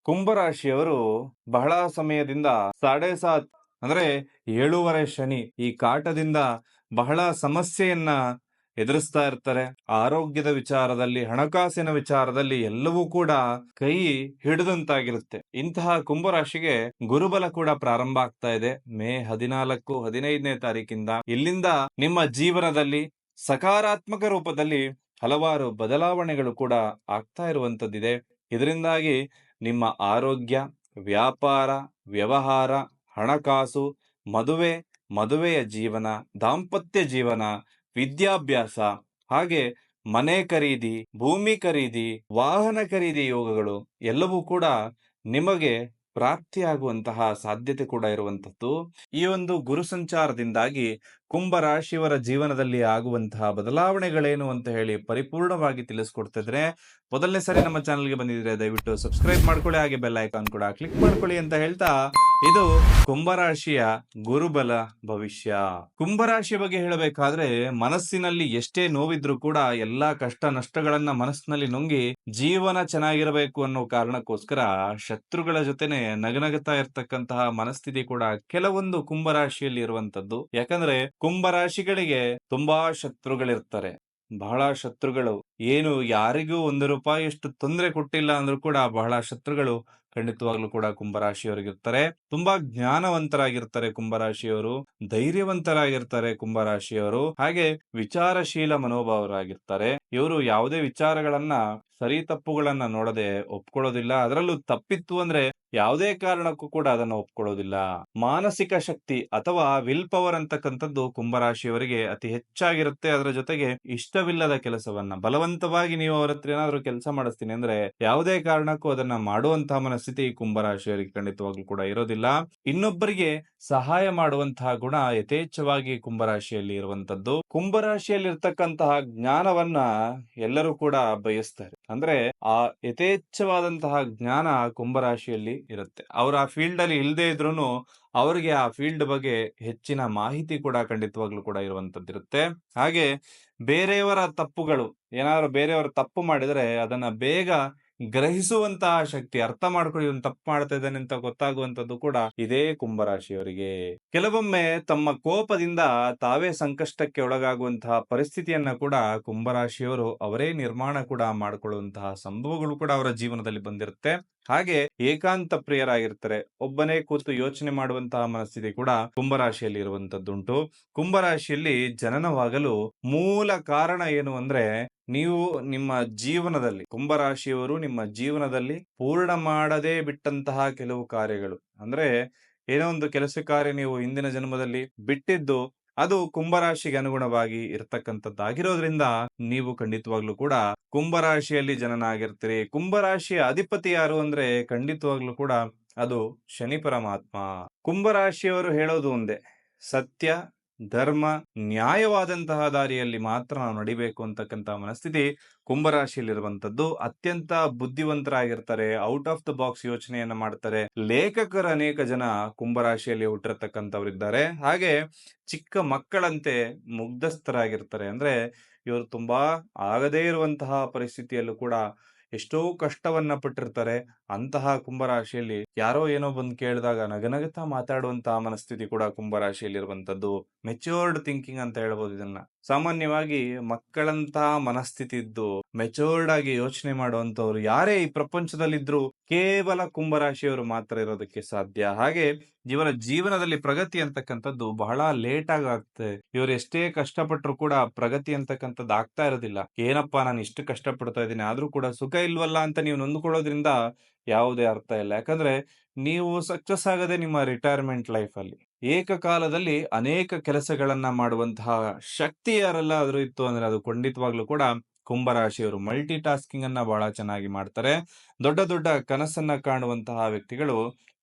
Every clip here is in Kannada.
ಕುಂಭರಾಶಿಯವರು ಬಹಳ ಸಮಯದಿಂದ ಸಾಡೆ ಸಾತ್ ಅಂದ್ರೆ 7.5 ಶನಿ ಈ ಕಾಟದಿಂದ ಬಹಳ ಸಮಸ್ಯೆಯನ್ನ ಎದುರಿಸ್ತಾ ಇರ್ತಾರೆ. ಆರೋಗ್ಯದ ವಿಚಾರದಲ್ಲಿ, ಹಣಕಾಸಿನ ವಿಚಾರದಲ್ಲಿ ಎಲ್ಲವೂ ಕೂಡ ಕೈ ಹಿಡಿದಂತಾಗಿರುತ್ತೆ. ಇಂತಹ ಕುಂಭರಾಶಿಗೆ ಗುರುಬಲ ಕೂಡ ಪ್ರಾರಂಭ ಆಗ್ತಾ ಇದೆ. ಮೇ 14, 15ನೇ ತಾರೀಕಿಂದ ಇಲ್ಲಿಂದ ನಿಮ್ಮ ಜೀವನದಲ್ಲಿ ಸಕಾರಾತ್ಮಕ ರೂಪದಲ್ಲಿ ಹಲವಾರು ಬದಲಾವಣೆಗಳು ಕೂಡ ಆಗ್ತಾ ಇರುವಂತದ್ದಿದೆ. ಇದರಿಂದಾಗಿ ನಿಮ್ಮ ಆರೋಗ್ಯ, ವ್ಯಾಪಾರ, ವ್ಯವಹಾರ, ಹಣಕಾಸು, ಮದುವೆ, ಮದುವೆಯ ಜೀವನ, ದಾಂಪತ್ಯ ಜೀವನ, ವಿದ್ಯಾಭ್ಯಾಸ, ಹಾಗೆ ಮನೆ ಖರೀದಿ, ಭೂಮಿ ಖರೀದಿ, ವಾಹನ ಖರೀದಿ ಯೋಗಗಳು ಎಲ್ಲವೂ ಕೂಡ ನಿಮಗೆ ಪ್ರಾಪ್ತಿಯಾಗುವಂತಹ ಸಾಧ್ಯತೆ ಕೂಡ ಇರುವಂತದ್ದು. ಈ ಒಂದು ಗುರು ಸಂಚಾರದಿಂದಾಗಿ ಕುಂಭರಾಶಿಯವರ ಜೀವನದಲ್ಲಿ ಆಗುವಂತಹ ಬದಲಾವಣೆಗಳೇನು ಅಂತ ಹೇಳಿ ಪರಿಪೂರ್ಣವಾಗಿ ತಿಳಿಸ್ಕೊಡ್ತಿದ್ರೆ, ಮೊದಲನೇ ಸರಿ ನಮ್ಮ ಚಾನಲ್ಗೆ ಬಂದಿದ್ರೆ ದಯವಿಟ್ಟು ಸಬ್ಸ್ಕ್ರೈಬ್ ಮಾಡ್ಕೊಳ್ಳಿ, ಹಾಗೆ ಬೆಲ್ ಐಕಾನ್ ಕೂಡ ಕ್ಲಿಕ್ ಮಾಡ್ಕೊಳ್ಳಿ ಅಂತ ಹೇಳ್ತಾ, ಇದು ಕುಂಭರಾಶಿಯ ಗುರುಬಲ ಭವಿಷ್ಯ. ಕುಂಭರಾಶಿಯ ಬಗ್ಗೆ ಹೇಳಬೇಕಾದ್ರೆ, ಮನಸ್ಸಿನಲ್ಲಿ ಎಷ್ಟೇ ನೋವಿದ್ರು ಕೂಡ ಎಲ್ಲಾ ಕಷ್ಟ ನಷ್ಟಗಳನ್ನ ಮನಸ್ಸಿನಲ್ಲಿ ನುಂಗಿ ಜೀವನ ಚೆನ್ನಾಗಿರಬೇಕು ಅನ್ನೋ ಕಾರಣಕ್ಕೋಸ್ಕರ ಶತ್ರುಗಳ ಜೊತೆನೆ ನಗನಗುತ್ತಾ ಇರ್ತಕ್ಕಂತಹ ಮನಸ್ಥಿತಿ ಕೂಡ ಕೆಲವೊಂದು ಕುಂಭರಾಶಿಯಲ್ಲಿ ಇರುವಂತದ್ದು. ಯಾಕಂದ್ರೆ ಕುಂಭರಾಶಿಗಳಿಗೆ ತುಂಬಾ ಶತ್ರುಗಳಿರ್ತಾರೆ. ಬಹಳ ಶತ್ರುಗಳು, ಏನು ಯಾರಿಗೂ ₹1 ತೊಂದರೆ ಕೊಟ್ಟಿಲ್ಲ ಅಂದ್ರೂ ಕೂಡ ಬಹಳ ಶತ್ರುಗಳು ಖಂಡಿತವಾಗ್ಲೂ ಕೂಡ ಕುಂಭರಾಶಿಯವರಿಗಿರ್ತಾರೆ. ತುಂಬಾ ಜ್ಞಾನವಂತರಾಗಿರ್ತಾರೆ ಕುಂಭರಾಶಿಯವರು, ಧೈರ್ಯವಂತರಾಗಿರ್ತಾರೆ ಕುಂಭರಾಶಿಯವರು, ಹಾಗೆ ವಿಚಾರಶೀಲ ಮನೋಭಾವರಾಗಿರ್ತಾರೆ. ಇವರು ಯಾವುದೇ ವಿಚಾರಗಳನ್ನ ಸರಿ ತಪ್ಪುಗಳನ್ನ ನೋಡದೆ ಒಪ್ಕೊಳ್ಳೋದಿಲ್ಲ. ಅದರಲ್ಲೂ ತಪ್ಪಿತ್ತು ಅಂದ್ರೆ ಯಾವುದೇ ಕಾರಣಕ್ಕೂ ಕೂಡ ಅದನ್ನು ಒಪ್ಕೊಳ್ಳೋದಿಲ್ಲ. ಮಾನಸಿಕ ಶಕ್ತಿ ಅಥವಾ ವಿಲ್ ಪವರ್ ಅಂತಕ್ಕಂಥದ್ದು ಕುಂಭರಾಶಿಯವರಿಗೆ ಅತಿ ಹೆಚ್ಚಾಗಿರುತ್ತೆ. ಅದರ ಜೊತೆಗೆ ಇಷ್ಟವಿಲ್ಲದ ಕೆಲಸವನ್ನ ಬಲವಂತವಾಗಿ ನೀವು ಅವ್ರ ಹತ್ರ ಏನಾದ್ರು ಕೆಲಸ ಮಾಡಿಸ್ತೀನಿ ಅಂದ್ರೆ ಯಾವುದೇ ಕಾರಣಕ್ಕೂ ಅದನ್ನ ಮಾಡುವಂತಹ ಮನಸ್ಥಿತಿ ಕುಂಭರಾಶಿಯವರಿಗೆ ಖಂಡಿತವಾಗ್ಲೂ ಕೂಡ ಇರೋದಿಲ್ಲ. ಇನ್ನೊಬ್ಬರಿಗೆ ಸಹಾಯ ಮಾಡುವಂತಹ ಗುಣ ಯಥೇಚ್ಛವಾಗಿ ಕುಂಭರಾಶಿಯಲ್ಲಿ ಇರುವಂತದ್ದು. ಕುಂಭರಾಶಿಯಲ್ಲಿ ಇರ್ತಕ್ಕಂತಹ ಜ್ಞಾನವನ್ನ ಎಲ್ಲರೂ ಕೂಡ ಬಯಸ್ತಾರೆ. ಅಂದ್ರೆ ಆ ಯಥೇಚ್ಛವಾದಂತಹ ಜ್ಞಾನ ಕುಂಭರಾಶಿಯಲ್ಲಿ ಇರುತ್ತೆ. ಅವ್ರ ಆ ಫೀಲ್ಡ್ ಅಲ್ಲಿ ಇಲ್ಲದೆ ಇದ್ರೂನು ಅವರಿಗೆ ಆ ಫೀಲ್ಡ್ ಬಗ್ಗೆ ಹೆಚ್ಚಿನ ಮಾಹಿತಿ ಕೂಡ ಖಂಡಿತವಾಗ್ಲೂ ಕೂಡ ಇರುವಂತದ್ದಿರುತ್ತೆ. ಹಾಗೆ ಬೇರೆಯವರ ತಪ್ಪುಗಳು, ಏನಾದ್ರು ಬೇರೆಯವರು ತಪ್ಪು ಮಾಡಿದ್ರೆ ಅದನ್ನ ಬೇಗ ಗ್ರಹಿಸುವಂತಹ ಶಕ್ತಿ, ಅರ್ಥ ಮಾಡ್ಕೊಳ್ಳಿ ಇವನು ತಪ್ಪು ಮಾಡ್ತಾ ಇದ್ದಾನೆ ಅಂತ ಗೊತ್ತಾಗುವಂತದ್ದು ಕೂಡ ಇದೇ ಕುಂಭರಾಶಿಯವರಿಗೆ. ಕೆಲವೊಮ್ಮೆ ತಮ್ಮ ಕೋಪದಿಂದ ತಾವೇ ಸಂಕಷ್ಟಕ್ಕೆ ಒಳಗಾಗುವಂತಹ ಪರಿಸ್ಥಿತಿಯನ್ನ ಕೂಡ ಕುಂಭರಾಶಿಯವರು ಅವರೇ ನಿರ್ಮಾಣ ಕೂಡ ಮಾಡಿಕೊಳ್ಳುವಂತಹ ಸಂಭವಗಳು ಕೂಡ ಅವರ ಜೀವನದಲ್ಲಿ ಬಂದಿರುತ್ತೆ. ಹಾಗೆ ಏಕಾಂತ ಪ್ರಿಯರಾಗಿರ್ತಾರೆ. ಒಬ್ಬನೇ ಕೂತು ಯೋಚನೆ ಮಾಡುವಂತಹ ಮನಸ್ಥಿತಿ ಕೂಡ ಕುಂಭರಾಶಿಯಲ್ಲಿ ಇರುವಂತದ್ದುಂಟು. ಕುಂಭರಾಶಿಯಲ್ಲಿ ಜನನವಾಗಲು ಮೂಲ ಕಾರಣ ಏನು ಅಂದ್ರೆ, ನೀವು ನಿಮ್ಮ ಜೀವನದಲ್ಲಿ, ಕುಂಭರಾಶಿಯವರು ನಿಮ್ಮ ಜೀವನದಲ್ಲಿ ಪೂರ್ಣ ಮಾಡದೇ ಬಿಟ್ಟಂತಹ ಕೆಲವು ಕಾರ್ಯಗಳು, ಅಂದ್ರೆ ಏನೋ ಒಂದು ಕೆಲಸ ಕಾರ್ಯ ನೀವು ಹಿಂದಿನ ಜನ್ಮದಲ್ಲಿ ಬಿಟ್ಟಿದ್ದು ಅದು ಕುಂಭರಾಶಿಗೆ ಅನುಗುಣವಾಗಿ ಇರ್ತಕ್ಕಂಥದ್ದಾಗಿರೋದ್ರಿಂದ ನೀವು ಖಂಡಿತವಾಗ್ಲೂ ಕೂಡ ಕುಂಭರಾಶಿಯಲ್ಲಿ ಜನನ ಆಗಿರ್ತೀರಿ. ಕುಂಭರಾಶಿಯ ಅಧಿಪತಿ ಯಾರು ಅಂದ್ರೆ ಖಂಡಿತವಾಗ್ಲೂ ಕೂಡ ಅದು ಶನಿ ಪರಮಾತ್ಮ. ಕುಂಭರಾಶಿಯವರು ಹೇಳೋದು ಒಂದೇ, ಸತ್ಯ, ಧರ್ಮ, ನ್ಯಾಯವಾದಂತಹ ದಾರಿಯಲ್ಲಿ ಮಾತ್ರ ನಾವು ನಡಿಬೇಕು ಅಂತಕ್ಕಂತಹ ಮನಸ್ಥಿತಿ ಕುಂಭರಾಶಿಯಲ್ಲಿರುವಂತದ್ದು. ಅತ್ಯಂತ ಬುದ್ಧಿವಂತರಾಗಿರ್ತಾರೆ, ಔಟ್ ಆಫ್ ದ ಬಾಕ್ಸ್ ಯೋಚನೆಯನ್ನ ಮಾಡ್ತಾರೆ. ಲೇಖಕರು ಅನೇಕ ಜನ ಕುಂಭರಾಶಿಯಲ್ಲಿ ಹುಟ್ಟಿರ್ತಕ್ಕಂಥವರಿದ್ದಾರೆ. ಹಾಗೆ ಚಿಕ್ಕ ಮಕ್ಕಳಂತೆ ಮುಗ್ಧಸ್ಥರಾಗಿರ್ತಾರೆ. ಅಂದ್ರೆ ಇವರು ತುಂಬಾ ಆಗದೇ ಇರುವಂತಹ ಪರಿಸ್ಥಿತಿಯಲ್ಲೂ ಕೂಡ ಎಷ್ಟೋ ಕಷ್ಟವನ್ನ ಪಟ್ಟಿರ್ತಾರೆ. ಅಂತಹ ಕುಂಭರಾಶಿಯಲ್ಲಿ ಯಾರೋ ಏನೋ ಬಂದು ಕೇಳಿದಾಗ ನಗನಗುತ್ತಾ ಮಾತಾಡುವಂತಹ ಮನಸ್ಥಿತಿ ಕೂಡ ಕುಂಭರಾಶಿಯಲ್ಲಿರುವಂತದ್ದು. ಮೆಚೂರ್ಡ್ ಥಿಂಕಿಂಗ್ ಅಂತ ಹೇಳ್ಬೋದು ಇದನ್ನ. ಸಾಮಾನ್ಯವಾಗಿ ಮಕ್ಕಳಂತಹ ಮನಸ್ಥಿತಿ ಇದ್ದು ಮೆಚೂರ್ಡ್ ಆಗಿ ಯೋಚನೆ ಮಾಡುವಂತವ್ರು ಯಾರೇ ಈ ಪ್ರಪಂಚದಲ್ಲಿದ್ರು ಕೇವಲ ಕುಂಭರಾಶಿಯವರು ಮಾತ್ರ ಇರೋದಕ್ಕೆ ಸಾಧ್ಯ. ಹಾಗೆ ಇವರ ಜೀವನದಲ್ಲಿ ಪ್ರಗತಿ ಅಂತಕ್ಕಂಥದ್ದು ಬಹಳ ಲೇಟ್ ಆಗಿ ಆಗ್ತದೆ. ಇವರು ಎಷ್ಟೇ ಕಷ್ಟಪಟ್ಟರು ಕೂಡ ಪ್ರಗತಿ ಅಂತಕ್ಕಂಥದ್ದು ಆಗ್ತಾ ಇರೋದಿಲ್ಲ. ಏನಪ್ಪಾ ನಾನು ಇಷ್ಟು ಕಷ್ಟಪಡ್ತಾ ಇದ್ದೀನಿ ಆದ್ರೂ ಕೂಡ ಸುಖ ಇಲ್ವಲ್ಲ ಅಂತ ನೀವು ನೊಂದುಕೊಳ್ಳೋದ್ರಿಂದ ಯಾವುದೇ ಅರ್ಥ ಇಲ್ಲ. ಯಾಕಂದ್ರೆ ನೀವು ಸಕ್ಸಸ್ ಆಗದೆ ನಿಮ್ಮ ರಿಟೈರ್ಮೆಂಟ್ ಲೈಫ್ ಅಲ್ಲಿ ಏಕಕಾಲದಲ್ಲಿ ಅನೇಕ ಕೆಲಸಗಳನ್ನ ಮಾಡುವಂತಹ ಶಕ್ತಿ ಯಾರೆಲ್ಲಾದ್ರೂ ಇತ್ತು ಅಂದ್ರೆ ಅದು ಖಂಡಿತವಾಗ್ಲೂ ಕೂಡ ಕುಂಭರಾಶಿಯವರು. ಮಲ್ಟಿ ಟಾಸ್ಕಿಂಗ್ ಅನ್ನ ಬಹಳ ಚೆನ್ನಾಗಿ ಮಾಡ್ತಾರೆ. ದೊಡ್ಡ ದೊಡ್ಡ ಕನಸನ್ನ ಕಾಣುವಂತಹ ವ್ಯಕ್ತಿಗಳು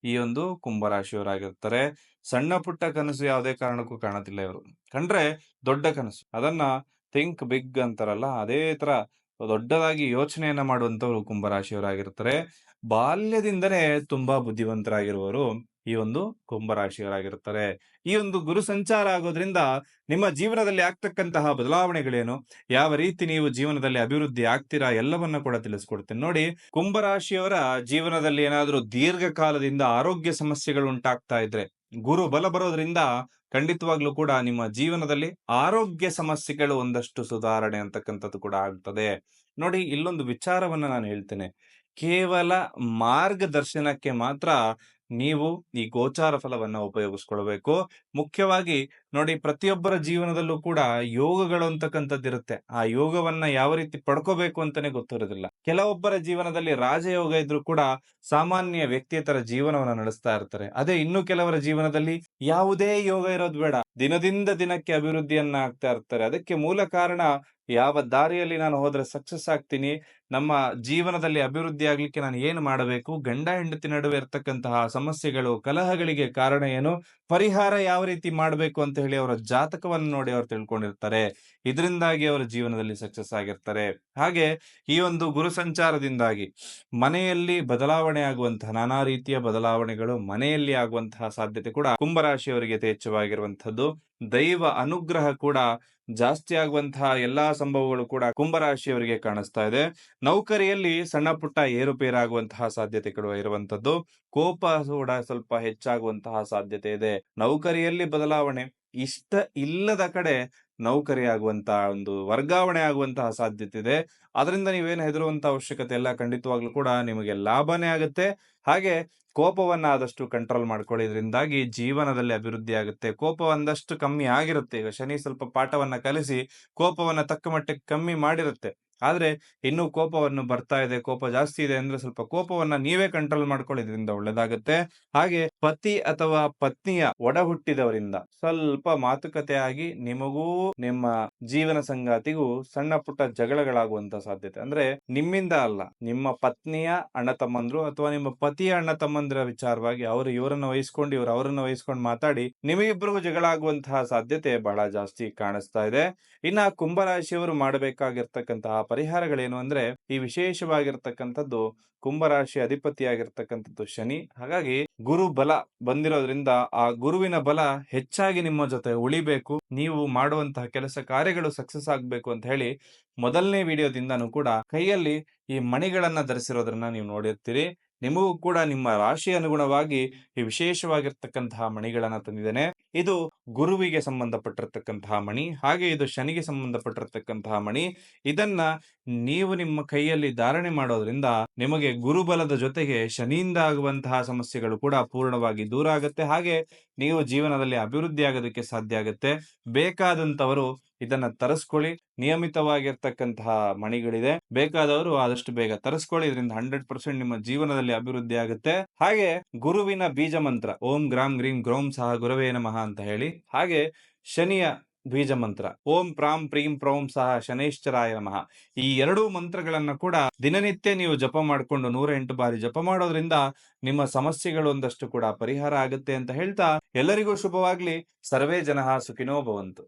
ಈ ಒಂದು ಕುಂಭರಾಶಿಯವರಾಗಿರ್ತಾರೆ. ಸಣ್ಣ ಪುಟ್ಟ ಕನಸು ಯಾವುದೇ ಕಾರಣಕ್ಕೂ ಕಾಣೋದಿಲ್ಲ ಇವರು. ಕಂಡ್ರೆ ದೊಡ್ಡ ಕನಸು, ಅದನ್ನ ಥಿಂಕ್ ಬಿಗ್ ಅಂತಾರಲ್ಲ, ಅದೇ ತರ ದೊಡ್ಡದಾಗಿ ಯೋಚನೆಯನ್ನ ಮಾಡುವಂತವ್ರು ಕುಂಭರಾಶಿಯವರಾಗಿರ್ತಾರೆ. ಬಾಲ್ಯದಿಂದನೇ ತುಂಬಾ ಬುದ್ಧಿವಂತರಾಗಿರುವವರು ಈ ಒಂದು ಕುಂಭರಾಶಿಯವರಾಗಿರ್ತಾರೆ. ಈ ಒಂದು ಗುರು ಸಂಚಾರ ಆಗೋದ್ರಿಂದ ನಿಮ್ಮ ಜೀವನದಲ್ಲಿ ಆಗ್ತಕ್ಕಂತಹ ಬದಲಾವಣೆಗಳೇನು, ಯಾವ ರೀತಿ ನೀವು ಜೀವನದಲ್ಲಿ ಅಭಿವೃದ್ಧಿ ಆಗ್ತೀರಾ ಎಲ್ಲವನ್ನ ಕೂಡ ತಿಳಿಸ್ಕೊಡ್ತೇನೆ. ನೋಡಿ, ಕುಂಭರಾಶಿಯವರ ಜೀವನದಲ್ಲಿ ಏನಾದರೂ ದೀರ್ಘಕಾಲದಿಂದ ಆರೋಗ್ಯ ಸಮಸ್ಯೆಗಳು ಉಂಟಾಗ್ತಾ ಇದ್ರೆ, ಗುರು ಬಲ ಬರೋದ್ರಿಂದ ಖಂಡಿತವಾಗ್ಲೂ ಕೂಡ ನಿಮ್ಮ ಜೀವನದಲ್ಲಿ ಆರೋಗ್ಯ ಸಮಸ್ಯೆಗಳು ಒಂದಷ್ಟು ಸುಧಾರಣೆ ಅಂತಕ್ಕಂಥದ್ದು ಕೂಡ ಆಗ್ತದೆ. ನೋಡಿ, ಇಲ್ಲೊಂದು ವಿಚಾರವನ್ನ ನಾನು ಹೇಳ್ತೇನೆ. ಕೇವಲ ಮಾರ್ಗದರ್ಶನಕ್ಕೆ ಮಾತ್ರ ನೀವು ಈ ಗೋಚಾರ ಫಲವನ್ನ ಉಪಯೋಗಿಸ್ಕೊಳ್ಬೇಕು. ಮುಖ್ಯವಾಗಿ ನೋಡಿ, ಪ್ರತಿಯೊಬ್ಬರ ಜೀವನದಲ್ಲೂ ಕೂಡ ಯೋಗಗಳು ಅಂತಕ್ಕಂಥದ್ದಿರುತ್ತೆ. ಆ ಯೋಗವನ್ನ ಯಾವ ರೀತಿ ಪಡ್ಕೋಬೇಕು ಅಂತಾನೆ ಗೊತ್ತಿರೋದಿಲ್ಲ. ಕೆಲವೊಬ್ಬರ ಜೀವನದಲ್ಲಿ ರಾಜಯೋಗ ಇದ್ರೂ ಕೂಡ ಸಾಮಾನ್ಯ ವ್ಯಕ್ತಿಯ ತರ ಜೀವನವನ್ನ ನಡೆಸ್ತಾ ಇರ್ತಾರೆ. ಅದೇ ಇನ್ನು ಕೆಲವರ ಜೀವನದಲ್ಲಿ ಯಾವುದೇ ಯೋಗ ಇರೋದು ಬೇಡ, ದಿನದಿಂದ ದಿನಕ್ಕೆ ಅಭಿವೃದ್ಧಿಯನ್ನ ಆಗ್ತಾ ಇರ್ತಾರೆ. ಅದಕ್ಕೆ ಮೂಲ ಕಾರಣ, ಯಾವ ದಾರಿಯಲ್ಲಿ ನಾನು ಹೋದ್ರೆ ಸಕ್ಸಸ್ ಆಗ್ತೀನಿ, ನಮ್ಮ ಜೀವನದಲ್ಲಿ ಅಭಿವೃದ್ಧಿ ಆಗ್ಲಿಕ್ಕೆ ನಾನು ಏನು ಮಾಡಬೇಕು, ಗಂಡ ಹೆಂಡತಿ ನಡುವೆ ಇರ್ತಕ್ಕಂತಹ ಸಮಸ್ಯೆಗಳು, ಕಲಹಗಳಿಗೆ ಕಾರಣ ಏನು, ಪರಿಹಾರ ಯಾವ ರೀತಿ ಮಾಡಬೇಕು ಅಂತ ಹೇಳಿ ಅವರ ಜಾತಕವನ್ನು ನೋಡಿ ಅವರು ತಿಳ್ಕೊಂಡಿರ್ತಾರೆ. ಇದರಿಂದಾಗಿ ಅವರ ಜೀವನದಲ್ಲಿ ಸಕ್ಸಸ್ ಆಗಿರ್ತಾರೆ. ಹಾಗೆ ಈ ಒಂದು ಗುರು ಸಂಚಾರದಿಂದಾಗಿ ಮನೆಯಲ್ಲಿ ಬದಲಾವಣೆ ಆಗುವಂತಹ, ನಾನಾ ರೀತಿಯ ಬದಲಾವಣೆಗಳು ಮನೆಯಲ್ಲಿ ಆಗುವಂತಹ ಸಾಧ್ಯತೆ ಕೂಡ ಕುಂಭರಾಶಿಯವರಿಗೆ ಯಥೇಚ್ಛವಾಗಿರುವಂತಹದ್ದು. ದೈವ ಅನುಗ್ರಹ ಕೂಡ ಜಾಸ್ತಿ ಆಗುವಂತಹ ಎಲ್ಲಾ ಸಂಭವಗಳು ಕೂಡ ಕುಂಭರಾಶಿಯವರಿಗೆ ಕಾಣಿಸ್ತಾ ಇದೆ. ನೌಕರಿಯಲ್ಲಿ ಸಣ್ಣ ಪುಟ್ಟ ಏರುಪೇರಾಗುವಂತಹ ಸಾಧ್ಯತೆಗಳು ಇರುವಂತದ್ದು. ಕೋಪ ಕೂಡ ಸ್ವಲ್ಪ ಹೆಚ್ಚಾಗುವಂತಹ ಸಾಧ್ಯತೆ ಇದೆ. ನೌಕರಿಯಲ್ಲಿ ಬದಲಾವಣೆ, ಇಷ್ಟ ಇಲ್ಲದ ಕಡೆ ನೌಕರಿ ಆಗುವಂತಹ ಒಂದು ವರ್ಗಾವಣೆ ಆಗುವಂತಹ ಸಾಧ್ಯತೆ ಇದೆ. ಅದರಿಂದ ನೀವೇನು ಹೆದರುವಂತ ಅವಶ್ಯಕತೆ ಇಲ್ಲ. ಖಂಡಿತವಾಗ್ಲೂ ಕೂಡ ನಿಮಗೆ ಲಾಭನೇ ಆಗುತ್ತೆ. ಹಾಗೆ ಕೋಪವನ್ನ ಆದಷ್ಟು ಕಂಟ್ರೋಲ್ ಮಾಡ್ಕೊಳ್ಳಿ. ಇದರಿಂದಾಗಿ ಜೀವನದಲ್ಲಿ ಅಭಿವೃದ್ಧಿ ಆಗುತ್ತೆ. ಕೋಪ ಒಂದಷ್ಟು ಕಮ್ಮಿ ಆಗಿರುತ್ತೆ. ಈಗ ಶನಿ ಸ್ವಲ್ಪ ಪಾಠವನ್ನ ಕಲಿಸಿ ಕೋಪವನ್ನ ತಕ್ಕ ಮಟ್ಟಿಗೆ ಕಮ್ಮಿ ಮಾಡಿರುತ್ತೆ. ಆದ್ರೆ ಇನ್ನೂ ಕೋಪವನ್ನು ಬರ್ತಾ ಇದೆ, ಕೋಪ ಜಾಸ್ತಿ ಇದೆ ಅಂದ್ರೆ ಸ್ವಲ್ಪ ಕೋಪವನ್ನ ನೀವೇ ಕಂಟ್ರೋಲ್ ಮಾಡ್ಕೊಳ್ಳೋದ್ರಿಂದ ಒಳ್ಳೇದಾಗುತ್ತೆ. ಹಾಗೆ ಪತಿ ಅಥವಾ ಪತ್ನಿಯ ಒಡ ಹುಟ್ಟಿದವರಿಂದ ಸ್ವಲ್ಪ ಮಾತುಕತೆ ಆಗಿ ನಿಮಗೂ ನಿಮ್ಮ ಜೀವನ ಸಂಗಾತಿಗೂ ಸಣ್ಣ ಪುಟ್ಟ ಜಗಳಗಳಾಗುವಂತ ಸಾಧ್ಯತೆ. ಅಂದ್ರೆ ನಿಮ್ಮಿಂದ ಅಲ್ಲ, ನಿಮ್ಮ ಪತ್ನಿಯ ಅಣ್ಣ ತಮ್ಮಂದ್ರು ಅಥವಾ ನಿಮ್ಮ ಪತಿಯ ಅಣ್ಣ ತಮ್ಮಂದಿರ ವಿಚಾರವಾಗಿ ಅವರು ಇವರನ್ನ ವಹಿಸ್ಕೊಂಡು ಇವರು ಅವರನ್ನ ವಹಿಸ್ಕೊಂಡು ಮಾತಾಡಿ ನಿಮಗಿಬ್ಬರಿಗೂ ಜಗಳ ಆಗುವಂತಹ ಸಾಧ್ಯತೆ ಬಹಳ ಜಾಸ್ತಿ ಕಾಣಿಸ್ತಾ ಇದೆ. ಇನ್ನ ಕುಂಭರಾಶಿಯವರು ಮಾಡಬೇಕಾಗಿರ್ತಕ್ಕಂತಹ ಪರಿಹಾರಗಳೇನು ಅಂದ್ರೆ, ಈ ವಿಶೇಷವಾಗಿರ್ತಕ್ಕಂಥದ್ದು ಕುಂಭರಾಶಿ ಅಧಿಪತಿಯಾಗಿರ್ತಕ್ಕಂಥದ್ದು ಶನಿ. ಹಾಗಾಗಿ ಗುರು ಬಲ ಬಂದಿರೋದ್ರಿಂದ ಆ ಗುರುವಿನ ಬಲ ಹೆಚ್ಚಾಗಿ ನಿಮ್ಮ ಜೊತೆ ಉಳಿಬೇಕು, ನೀವು ಮಾಡುವಂತಹ ಕೆಲಸ ಕಾರ್ಯಗಳು ಸಕ್ಸಸ್ ಆಗ್ಬೇಕು ಅಂತ ಹೇಳಿ ಮೊದಲನೇ ವಿಡಿಯೋದಿಂದನೂ ಕೂಡ ಕೈಯಲ್ಲಿ ಈ ಮಣಿಗಳನ್ನ ಧರಿಸಿರೋದ್ರನ್ನ ನೀವು ನೋಡಿರ್ತೀರಿ. ನಿಮಗೂ ಕೂಡ ನಿಮ್ಮ ರಾಶಿ ಅನುಗುಣವಾಗಿ ಈ ವಿಶೇಷವಾಗಿರ್ತಕ್ಕಂತಹ ಮಣಿಗಳನ್ನ ತಂದಿದ್ದೇನೆ. ಇದು ಗುರುವಿಗೆ ಸಂಬಂಧಪಟ್ಟಿರ್ತಕ್ಕಂತಹ ಮಣಿ, ಹಾಗೆ ಇದು ಶನಿಗೆ ಸಂಬಂಧಪಟ್ಟಿರ್ತಕ್ಕಂತಹ ಮಣಿ. ಇದನ್ನ ನೀವು ನಿಮ್ಮ ಕೈಯಲ್ಲಿ ಧಾರಣೆ ಮಾಡೋದ್ರಿಂದ ನಿಮಗೆ ಗುರುಬಲದ ಜೊತೆಗೆ ಶನಿಯಿಂದ ಆಗುವಂತಹ ಸಮಸ್ಯೆಗಳು ಕೂಡ ಪೂರ್ಣವಾಗಿ ದೂರ ಆಗುತ್ತೆ. ಹಾಗೆ ನೀವು ಜೀವನದಲ್ಲಿ ಅಭಿವೃದ್ಧಿ ಆಗೋದಕ್ಕೆ ಸಾಧ್ಯ ಆಗುತ್ತೆ. ಬೇಕಾದಂತವರು ಇದನ್ನ ತರಿಸ್ಕೊಳ್ಳಿ. ನಿಯಮಿತವಾಗಿರ್ತಕ್ಕಂತಹ ಮಣಿಗಳಿದೆ, ಬೇಕಾದವರು ಆದಷ್ಟು ಬೇಗ ತರಿಸ್ಕೊಳ್ಳಿ. ಇದರಿಂದ 100% ನಿಮ್ಮ ಜೀವನದಲ್ಲಿ ಅಭಿವೃದ್ಧಿ ಆಗುತ್ತೆ. ಹಾಗೆ ಗುರುವಿನ ಬೀಜ ಮಂತ್ರ ಓಂ ಗ್ರಾಂ ಗ್ರೀಂ ಗ್ರೌಂ ಸಹ ಗುರವೇ ನಮಃ ಅಂತ ಹೇಳಿ, ಹಾಗೆ ಶನಿಯ ಬೀಜ ಮಂತ್ರ ಓಂ ಪ್ರಾಂ ಪ್ರೀಂ ಪ್ರೌಂ ಸಹ ಶನೈಶ್ಚರಾಯ ನಮಃ, ಈ ಎರಡೂ ಮಂತ್ರಗಳನ್ನ ಕೂಡ ದಿನನಿತ್ಯ ನೀವು ಜಪ ಮಾಡಿಕೊಂಡು 108 ಬಾರಿ ಜಪ ಮಾಡೋದ್ರಿಂದ ನಿಮ್ಮ ಸಮಸ್ಯೆಗಳು ಒಂದಷ್ಟು ಕೂಡ ಪರಿಹಾರ ಆಗುತ್ತೆ ಅಂತ ಹೇಳ್ತಾ, ಎಲ್ಲರಿಗೂ ಶುಭವಾಗ್ಲಿ. ಸರ್ವೇ ಜನಃ ಸುಖಿನೋ ಭವಂತು.